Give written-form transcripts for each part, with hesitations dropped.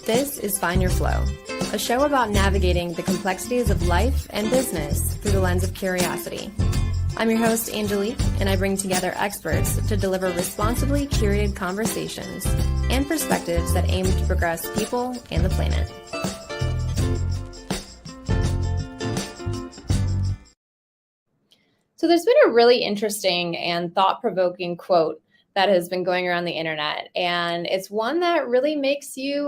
This is Find Your Flow, a show about navigating the complexities of life and business through the lens of curiosity. I'm your host, Angelique, and I bring together experts to deliver responsibly curated conversations and perspectives that aim to progress people and the planet. So there's been a really interesting and thought-provoking quote that has been going around the internet, and it's one that really makes you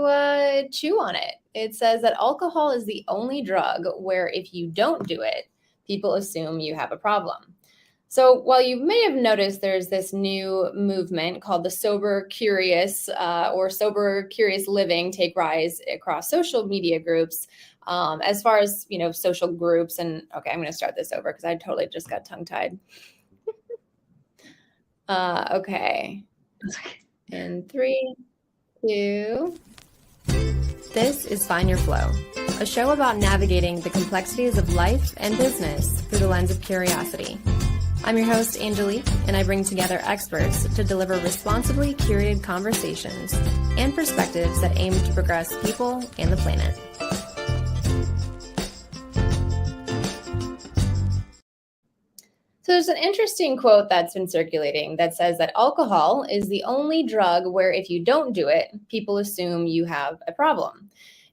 chew on it. It says that alcohol is the only drug where if you don't do it, people assume you have a problem. So while you may have noticed there's this new movement called the sober curious or sober curious living take rise across social media groups, as far as, social groups. And okay, I'm going to start this over because I totally just got tongue tied. Okay. In 3, 2. This is Find Your Flow, a show about navigating the complexities of life and business through the lens of curiosity. I'm your host, Angelique, and I bring together experts to deliver responsibly curated conversations and perspectives that aim to progress people and the planet. So there's an interesting quote that's been circulating that says that alcohol is the only drug where if you don't do it, people assume you have a problem.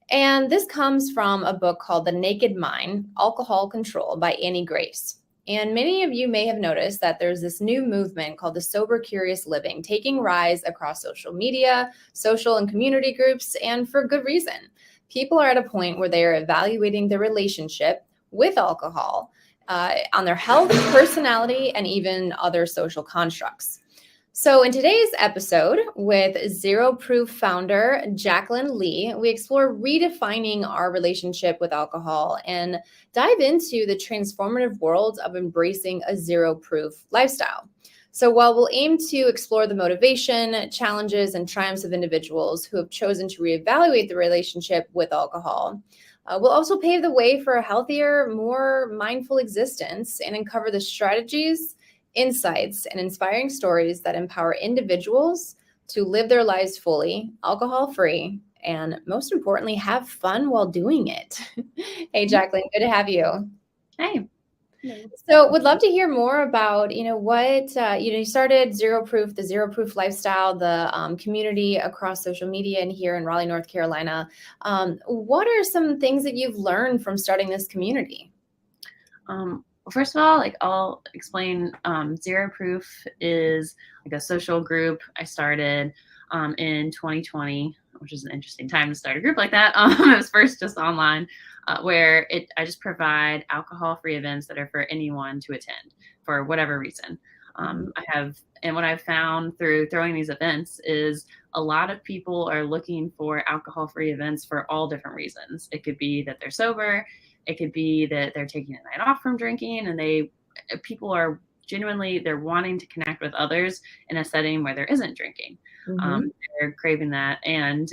And this comes from a book called The Naked Mind, Alcohol Control by Annie Grace. And many of you may have noticed that there's this new movement called the sober curious living taking rise across social media, social and community groups, and for good reason. People are at a point where they are evaluating their relationship with alcohol on their health, personality, and even other social constructs. So in today's episode with Zero Proof founder Jacqueline Lee, we explore redefining our relationship with alcohol and dive into the transformative world of embracing a zero proof lifestyle. So while we'll aim to explore the motivation, challenges, and triumphs of individuals who have chosen to reevaluate the relationship with alcohol, we'll also pave the way for a healthier, more mindful existence and uncover the strategies, insights, and inspiring stories that empower individuals to live their lives fully, alcohol-free, and most importantly, have fun while doing it. Hey, Jacqueline, good to have you. Hey. So would love to hear more about, what, you started Zero Proof, the Zero Proof lifestyle, the community across social media and here in Raleigh, North Carolina. What are some things that you've learned from starting this community? Well, first of all, I'll explain, Zero Proof is a social group I started in 2020, which is an interesting time to start a group like that. It was first just online, where I just provide alcohol-free events that are for anyone to attend for whatever reason. And what I've found through throwing these events is a lot of people are looking for alcohol-free events for all different reasons. It could be that they're sober. It could be that they're taking a night off from drinking, and people are genuinely, they're wanting to connect with others in a setting where there isn't drinking. Mm-hmm. They're craving that, and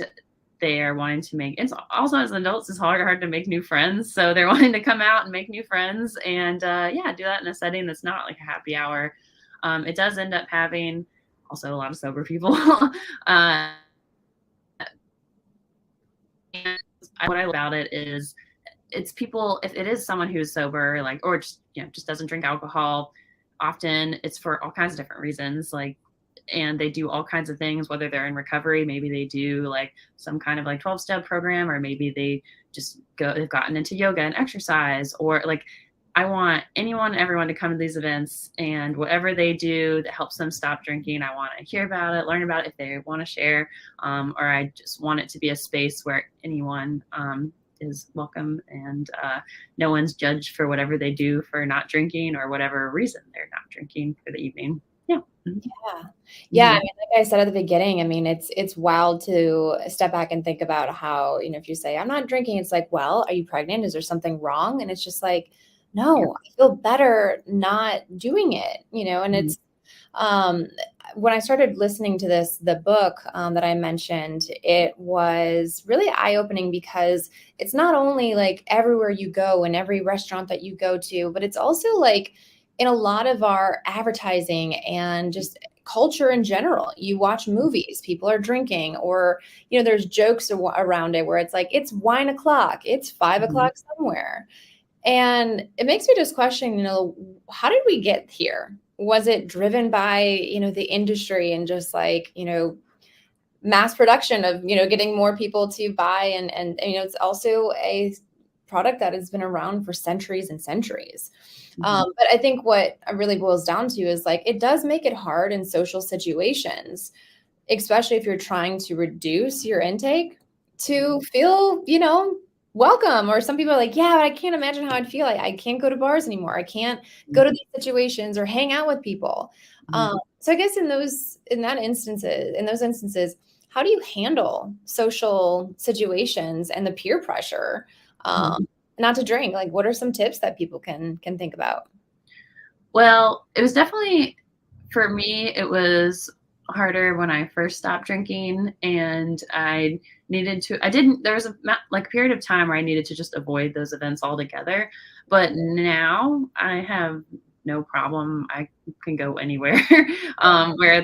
they are wanting to it's also, as adults, it's hard to make new friends. So they're wanting to come out and make new friends and, do that in a setting that's not like a happy hour. It does end up having also a lot of sober people. And what I love about it is it's people, if it is someone who's sober, or just doesn't drink alcohol, often it's for all kinds of different reasons, and they do all kinds of things, whether they're in recovery, maybe they do some kind of 12-step program, or maybe they've gotten into yoga and exercise, or I want anyone and everyone to come to these events, and whatever they do that helps them stop drinking, I want to hear about it, learn about it if they want to share, or I just want it to be a space where anyone is welcome, and no one's judged for whatever they do for not drinking or whatever reason they're not drinking for the evening. Yeah. Yeah. I mean, like I said at the beginning, it's wild to step back and think about how, if you say, I'm not drinking, it's well, are you pregnant? Is there something wrong? And it's just no, I feel better not doing it, and it's, when I started listening to the book that I mentioned, it was really eye-opening because it's not only everywhere you go and every restaurant that you go to, but it's also in a lot of our advertising and just culture in general. You watch movies, people are drinking, or, there's jokes around it where it's like, it's wine o'clock, it's 5 o'clock somewhere. And it makes me just question, how did we get here? Was it driven by, the industry and just like, mass production of, getting more people to buy, and it's also a product that has been around for centuries and centuries. But I think what it really boils down to is like, it does make it hard in social situations, especially if you're trying to reduce your intake, to feel, welcome. Or some people are like, yeah, but I can't imagine how I'd feel. I can't go to bars anymore. I can't go to these situations or hang out with people. So I guess in those instances, how do you handle social situations and the peer pressure not to drink? Like, what are some tips that people can think about? Well, it was definitely, for me, it was harder when I first stopped drinking, and there was a period of time where I needed to just avoid those events altogether. But now I have no problem. I can go anywhere where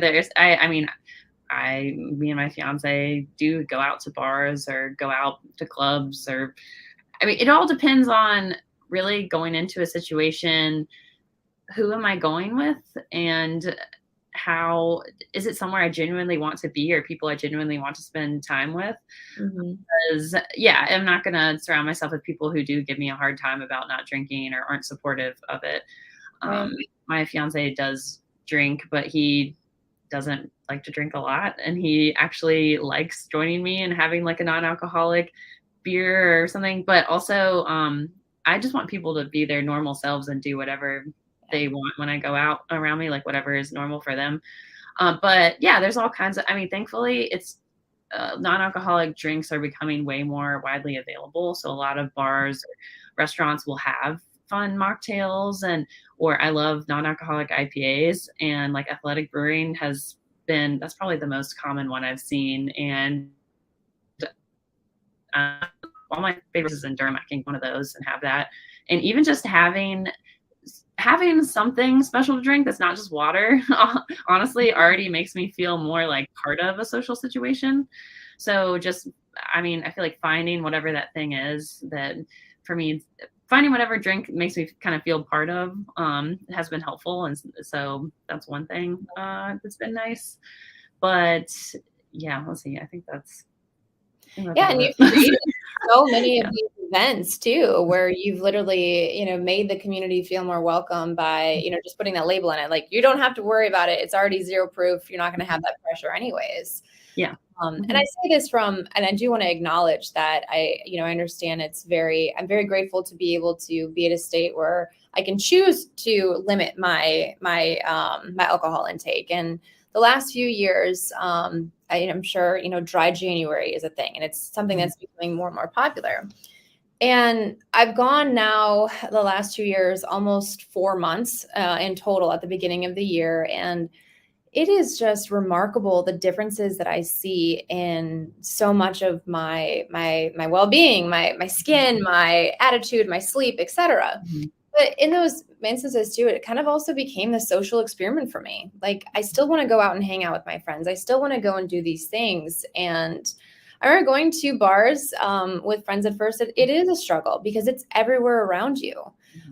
me and my fiance do go out to bars or go out to clubs, or, it all depends on really going into a situation. Who am I going with? And how is it somewhere I genuinely want to be, or people I genuinely want to spend time with? Because I'm not going to surround myself with people who do give me a hard time about not drinking or aren't supportive of it. My fiance does drink, but he doesn't like to drink a lot, and he actually likes joining me and having like a non-alcoholic beer or something. But also, I just want people to be their normal selves and do whatever they want when I go out around me, like whatever is normal for them. But there's all kinds of, thankfully it's non-alcoholic drinks are becoming way more widely available. So a lot of bars or restaurants will have fun mocktails, or I love non-alcoholic IPAs, and like Athletic Brewing that's probably the most common one I've seen. And all my favorites is in Durham. I can get one of those and have that. And even just having something special to drink that's not just water, honestly, already makes me feel more like part of a social situation. So just, I feel like finding whatever that thing is, that for me, finding whatever drink makes me kind of feel part of, has been helpful. And so that's one thing that's been nice. But let's see. I think that's. And you've created so many of these events too, where you've literally, made the community feel more welcome by, just putting that label on it. Like, you don't have to worry about it. It's already zero proof. You're not going to have that pressure anyways. Yeah. And I say this and I do want to acknowledge that I understand I'm very grateful to be able to be at a state where I can choose to limit my alcohol intake. And the last few years, I'm sure, dry January is a thing, and it's something that's becoming more and more popular. And I've gone now the last 2 years, almost 4 months in total at the beginning of the year. And it is just remarkable the differences that I see in so much of my well-being, my skin, my attitude, my sleep, etc. But in those instances too, it kind of also became the social experiment for me. Like, I still want to go out and hang out with my friends. I still want to go and do these things. And I remember going to bars with friends at first. It is a struggle because it's everywhere around you.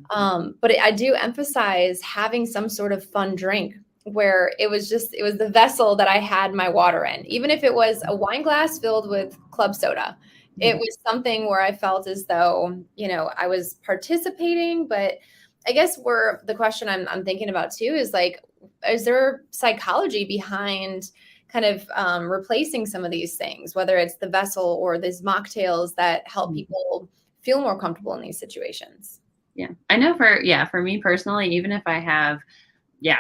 But I do emphasize having some sort of fun drink, where it was the vessel that I had my water in. Even if it was a wine glass filled with club soda, it was something where I felt as though, I was participating. But I guess the question I'm thinking about too is like, is there psychology behind kind of replacing some of these things, whether it's the vessel or these mocktails that help people feel more comfortable in these situations? Yeah, I know for me personally, even if I have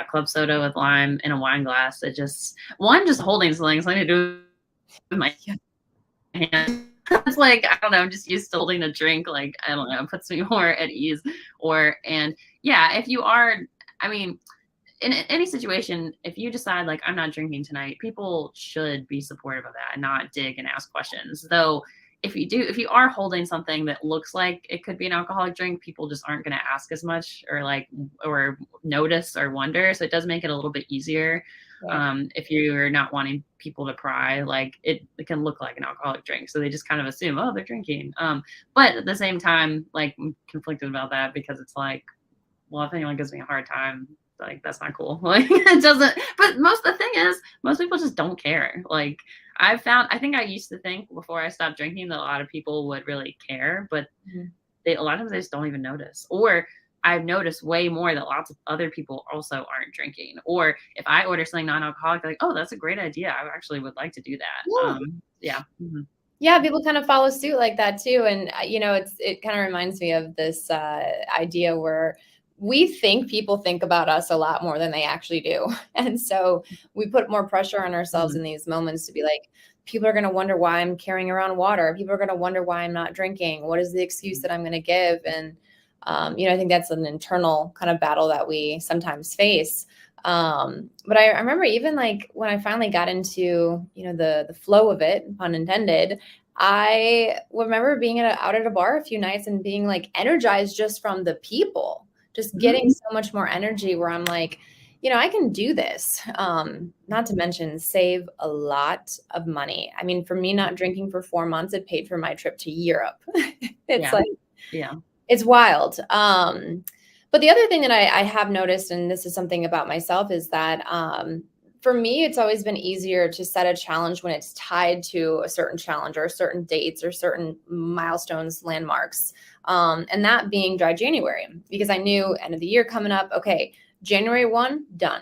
club soda with lime in a wine glass, just holding something to do with my hand. It's like, I don't know, I'm just used to holding a drink. Like, I don't know, it puts me more at ease. If you are, in any situation, if you decide like, I'm not drinking tonight, people should be supportive of that and not dig and ask questions. Though if you are holding something that looks like it could be an alcoholic drink, people just aren't going to ask as much or notice or wonder. So it does make it a little bit easier. Right. If you're not wanting people to cry, like it can look like an alcoholic drink. So they just kind of assume, oh, they're drinking. But at the same time, like I'm conflicted about that because it's like, well, if anyone gives me a hard time, like that's not cool. Like it doesn't, but the thing is, most people just don't care. Like I think I used to think before I stopped drinking that a lot of people would really care, but Mhm. a lot of times they just don't even notice. Or I've noticed way more that lots of other people also aren't drinking. Or if I order something non-alcoholic, like, oh, that's a great idea. I actually would like to do that. Yeah. Yeah. Mm-hmm. Yeah, people kind of follow suit like that too. And, it kind of reminds me of this idea where we think people think about us a lot more than they actually do. And so we put more pressure on ourselves Mm-hmm. in these moments to be like, people are going to wonder why I'm carrying around water. People are going to wonder why I'm not drinking. What is the excuse that I'm going to give? And, I think that's an internal kind of battle that we sometimes face. But I remember even like when I finally got into, the flow of it, pun intended, I remember being out at a bar a few nights and being like energized just from the people, just getting so much more energy where I'm like, I can do this. Not to mention save a lot of money. I mean, for me, not drinking for 4 months, it paid for my trip to Europe. It's Yeah. like, Yeah. it's wild. But the other thing that I have noticed, and this is something about myself, is that for me, it's always been easier to set a challenge when it's tied to a certain challenge or certain dates or certain milestones, landmarks. And that being dry January, because I knew end of the year coming up, okay, January 1, done.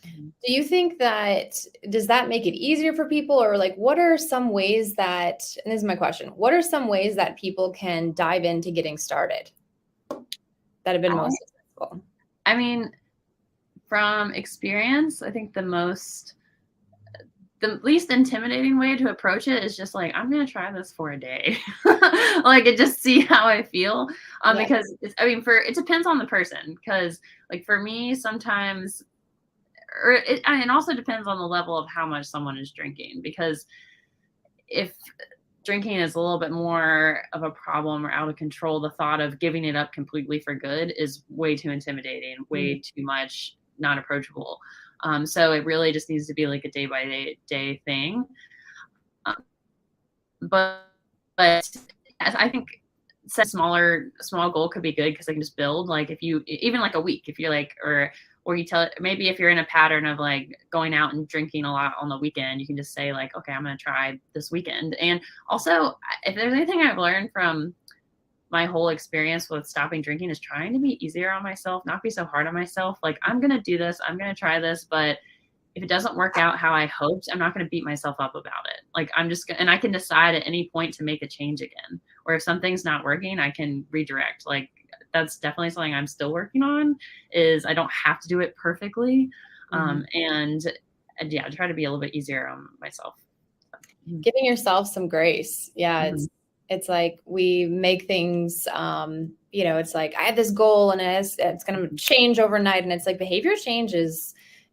Mm-hmm. Do you think does that make it easier for people, or like, what are some ways that, and this is my question, what are some ways that people can dive into getting started that have been most successful? I mean, from experience, I think the least intimidating way to approach it is just like, I'm going to try this for a day. Like, and just see how I feel. Yeah. Because it depends on the person. Because like for me, sometimes, it also depends on the level of how much someone is drinking. Because if drinking is a little bit more of a problem or out of control, the thought of giving it up completely for good is way too intimidating, way too much, not approachable. So it really just needs to be like a day by day thing. But I think set small goal could be good because I can just build. Like if you even like a week, if you're like, or you tell it, maybe if you're in a pattern of like going out and drinking a lot on the weekend, you can just say like, okay, I'm going to try this weekend. And also, if there's anything I've learned from my whole experience with stopping drinking, is trying to be easier on myself, not be so hard on myself. Like, I'm going to do this, I'm going to try this, but if it doesn't work out how I hoped, I'm not going to beat myself up about it. Like I'm just going to, and I can decide at any point to make a change again. Or if something's not working, I can redirect. Like that's definitely something I'm still working on, is I don't have to do it perfectly. And yeah, try to be a little bit easier on myself. Giving yourself some grace. Yeah. It's like we make things, it's like I have this goal and it's going to change overnight. And it's like behavior change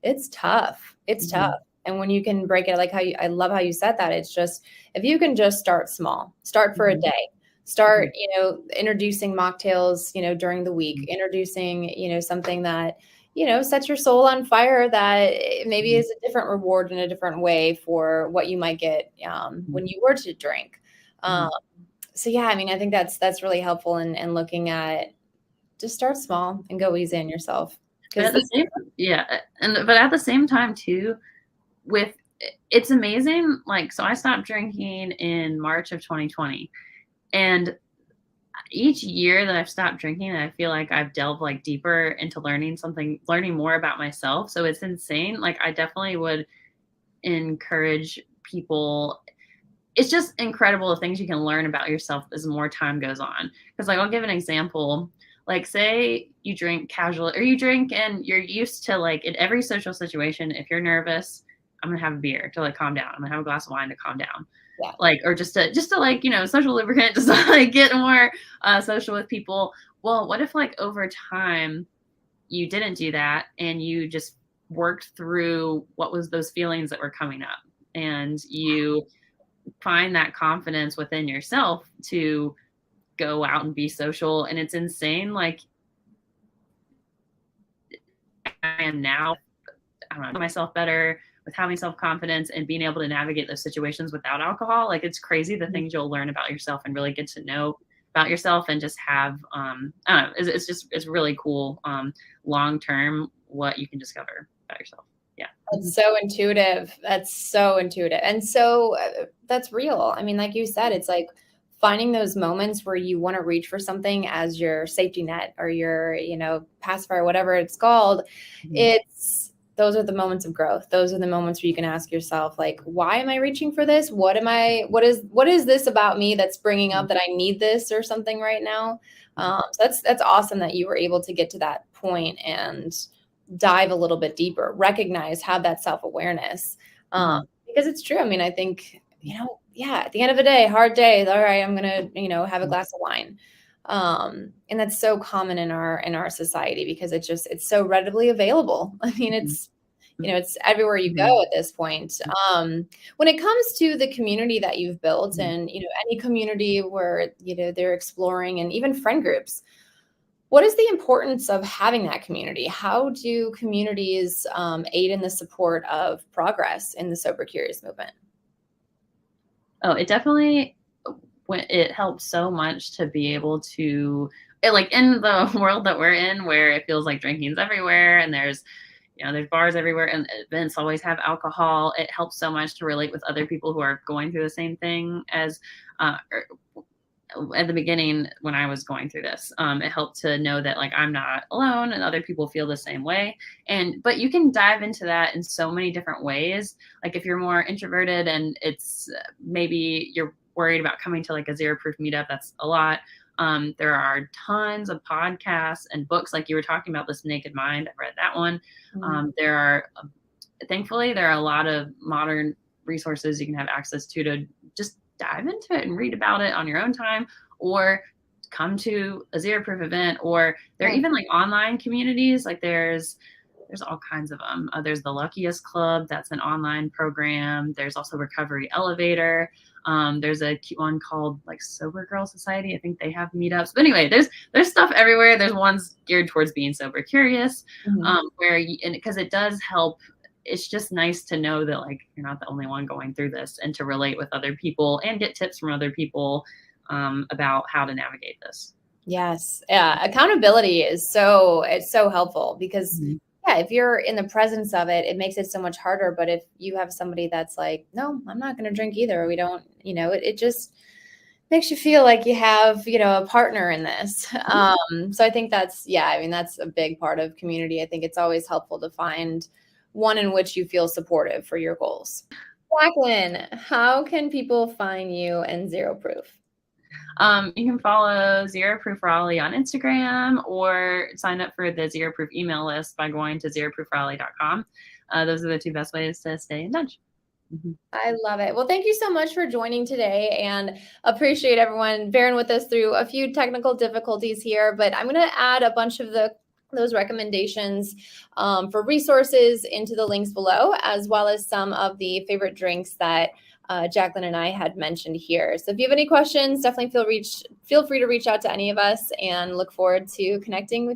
it's tough. It's tough. And when you can break it, like I love how you said that. It's just, if you can just start small, start for a day, start, introducing mocktails, during the week, introducing, something that, sets your soul on fire, that maybe is a different reward in a different way for what you might get when you were to drink. So yeah, I mean, I think that's really helpful in looking at, just start small and go easy on yourself. But at the same time too, it's amazing. Like, so I stopped drinking in March of 2020, and each year that I've stopped drinking, I feel like I've delved like deeper into learning more about myself. So it's insane. Like I definitely would encourage people. It's just incredible the things you can learn about yourself as more time goes on. Because like, I'll give an example. Like say you drink casually, or you drink and you're used to like in every social situation, if you're nervous, I'm going to have a beer to like calm down. I'm going to have a glass of wine to calm down. Yeah. Like, or just to like, social lubricant, just to like get more social with people. Well, what if like over time you didn't do that and you just worked through what was those feelings that were coming up, and you find that confidence within yourself to go out and be social. And it's insane. Like I am now, don't know, myself better, with having self-confidence and being able to navigate those situations without alcohol. Like, it's crazy the things you'll learn about yourself and really get to know about yourself, and just have, I don't know, it's really cool, long-term, what you can discover about yourself. Yeah. That's so intuitive. That's so intuitive. And so that's real. I mean, like you said, it's like finding those moments where you want to reach for something as your safety net or your, pacifier, whatever it's called. Those are the moments of growth. Those are the moments where you can ask yourself, like, why am I reaching for this? What is this about me that's bringing up that I need this or something right now? So that's awesome that you were able to get to that point and dive a little bit deeper, recognize, have that self-awareness. Because it's true. I mean, I think, at the end of the day, hard day, all right, I'm going to, have a glass of wine. And that's so common in our society because it's so readily available. I mean, it's everywhere you go at this point. When it comes to the community that you've built and, any community where, they're exploring, and even friend groups, what is the importance of having that community? How do communities aid in the support of progress in the Sober Curious movement? Oh, it definitely, it helps so much to be able to, like, in the world that we're in, where it feels like drinking's everywhere and there's bars everywhere and events always have alcohol. It helps so much to relate with other people who are going through the same thing as, at the beginning when I was going through this. It helped to know that, like, I'm not alone and other people feel the same way. But you can dive into that in so many different ways. Like, if you're more introverted and it's maybe you're worried about coming to like a Zero Proof meetup, that's a lot. There are tons of podcasts and books, like you were talking about, this Naked Mind. I've read that one. Thankfully, there are a lot of modern resources you can have access to just dive into it and read about it on your own time, or come to a Zero Proof event. Or there are even like online communities. Like there's all kinds of them. There's the Luckiest Club. That's an online program. There's also Recovery Elevator. There's a cute one called like Sober Girl Society. I think they have meetups. But anyway, there's stuff everywhere. There's ones geared towards being sober curious, because it does help. It's just nice to know that, like, you're not the only one going through this, and to relate with other people and get tips from other people about how to navigate this. Yes. Yeah. Accountability is so helpful because if you're in the presence of it, it makes it so much harder. But if you have somebody that's like, no, I'm not going to drink either. We don't, it just makes you feel like you have, a partner in this. So I think that's a big part of community. I think it's always helpful to find one in which you feel supportive for your goals. Jacqueline, how can people find you and Zero Proof? You can follow Zero Proof Raleigh on Instagram, or sign up for the Zero Proof email list by going to zeroproofraleigh.com. Those are the two best ways to stay in touch. I love it. Well, thank you so much for joining today, and appreciate everyone bearing with us through a few technical difficulties here, but I'm going to add a bunch of those recommendations for resources into the links below, as well as some of the favorite drinks that Jacqueline and I had mentioned here. So if you have any questions, definitely feel free to reach out to any of us, and look forward to connecting with you.